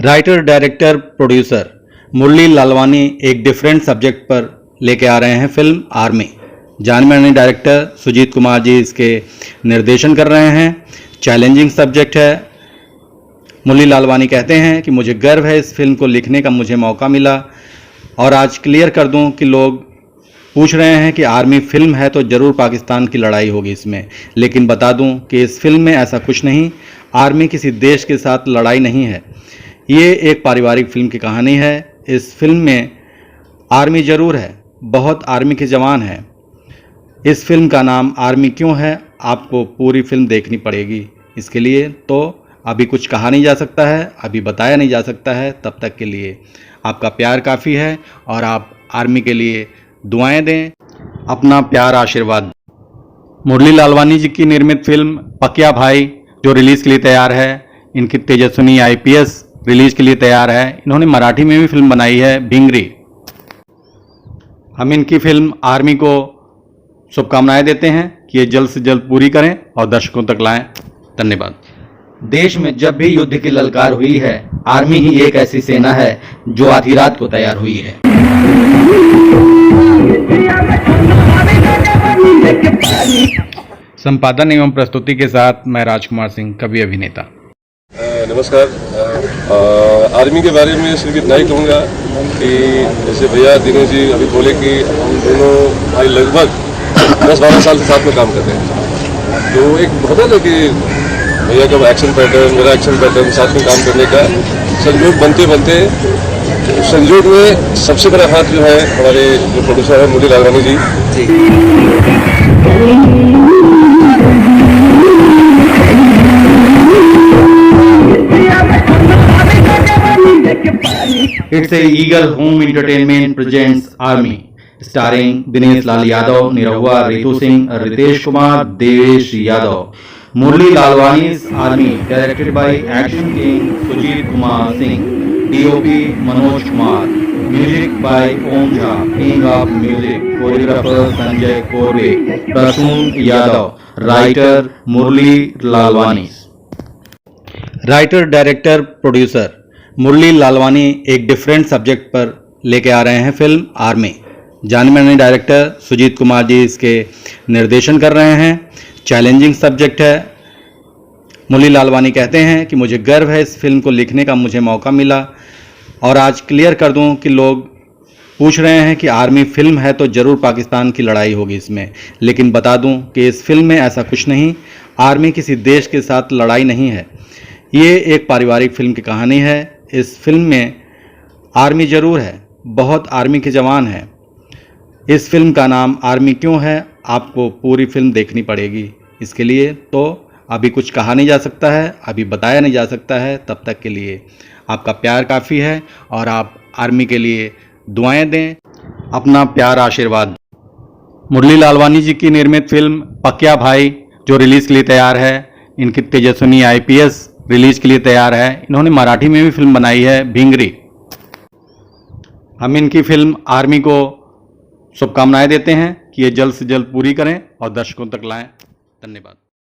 Writer, director, producer Murli Lalwani एक different subject पर लेके आ रहे हैं फिल्म आर्मी। जाने माने डायरेक्टर सुजीत कुमार जी इसके निर्देशन कर रहे हैं। चैलेंजिंग सब्जेक्ट है। मुरली लालवानी कहते हैं कि मुझे गर्व है इस फिल्म को लिखने का मुझे मौका मिला। और आज क्लियर कर दूं कि लोग पूछ रहे हैं कि आर्मी फिल्म है तो ज़रूर पाकिस्तान की लड़ाई होगी इसमें, लेकिन बता दूं कि इस फिल्म में ऐसा कुछ नहीं। आर्मी किसी देश के साथ लड़ाई नहीं है। ये एक पारिवारिक फिल्म की कहानी है। इस फिल्म में आर्मी ज़रूर है, बहुत आर्मी के जवान हैं। इस फिल्म का नाम आर्मी क्यों है, आपको पूरी फिल्म देखनी पड़ेगी। इसके लिए तो अभी कुछ कहा नहीं जा सकता है, अभी बताया नहीं जा सकता है। तब तक के लिए आपका प्यार काफ़ी है और आप आर्मी के लिए दुआएं दें, अपना प्यार आशीर्वाद। मुरली लालवानी जी की निर्मित फिल्म पकिया भाई जो रिलीज़ के लिए तैयार है। इनकी तेजस्विनी IPS रिलीज के लिए तैयार है। इन्होंने मराठी में भी फिल्म बनाई है भिंगरी। हम इनकी फिल्म आर्मी को शुभकामनाएं देते हैं कि ये जल्द से जल्द पूरी करें और दर्शकों तक लाएं। धन्यवाद। देश में जब भी युद्ध की ललकार हुई है, आर्मी ही एक ऐसी सेना है जो आधी रात को तैयार हुई है। संपादन एवं प्रस्तुति के साथ मैं राजकुमार सिंह, कवि अभिनेता। नमस्कार। आर्मी के बारे में सिर्फ इतना ही कहूँगा कि जैसे भैया दिनेश जी अभी बोले कि हम दोनों भाई लगभग 10-12 साल से साथ में काम करते हैं, तो एक होता है कि भैया का एक्शन पैटर्न, मेरा एक्शन पैटर्न, साथ में काम करने का संयोग बनते बनते संयोग में सबसे बड़ा हाथ जो है हमारे जो प्रोड्यूसर है मुरली लालवानी जी। It's a Eagle Home Entertainment presents Army, starring Dinesh Lal Yadav, Nirahua, Ritu Singh, Ritesh Kumar, Devesh Yadav. Murli Lalwani's Army, directed by Action King Sujit Kumar Singh, DOP Manoj Kumar, music by Om Jha, King of Music, choreographer Sanjay Korbe, Prasoon Yadav, writer Murli Lalwani. Writer, director, producer Murli Lalwani एक different subject पर लेके आ रहे हैं film army. जाने माने director Sujit Kumar ji इसके निर्देशन कर रहे हैं। चैलेंजिंग सब्जेक्ट है। मुरली लालवानी कहते हैं कि मुझे गर्व है इस फिल्म को लिखने का मुझे मौका मिला। और आज क्लियर कर दूं कि लोग पूछ रहे हैं कि आर्मी फिल्म है तो ज़रूर पाकिस्तान की लड़ाई होगी इसमें, लेकिन बता दूं कि इस फिल्म में ऐसा कुछ नहीं। आर्मी किसी देश के साथ लड़ाई नहीं है। ये एक पारिवारिक फिल्म की कहानी है। इस फिल्म में आर्मी ज़रूर है, बहुत आर्मी के जवान हैं। इस फिल्म का नाम आर्मी क्यों है, आपको पूरी फिल्म देखनी पड़ेगी। इसके लिए तो अभी कुछ कहा नहीं जा सकता है, अभी बताया नहीं जा सकता है। तब तक के लिए आपका प्यार काफ़ी है और आप आर्मी के लिए दुआएं दें, अपना प्यार आशीर्वाद। मुरली लालवानी जी की निर्मित फिल्म पकिया भाई जो रिलीज़ के लिए तैयार है। इनकी तेजस्विनी IPS रिलीज के लिए तैयार है। इन्होंने मराठी में भी फिल्म बनाई है भिंगरी। हम इनकी फिल्म आर्मी को शुभकामनाएं देते हैं कि ये जल्द से जल्द पूरी करें और दर्शकों तक लाएं। धन्यवाद।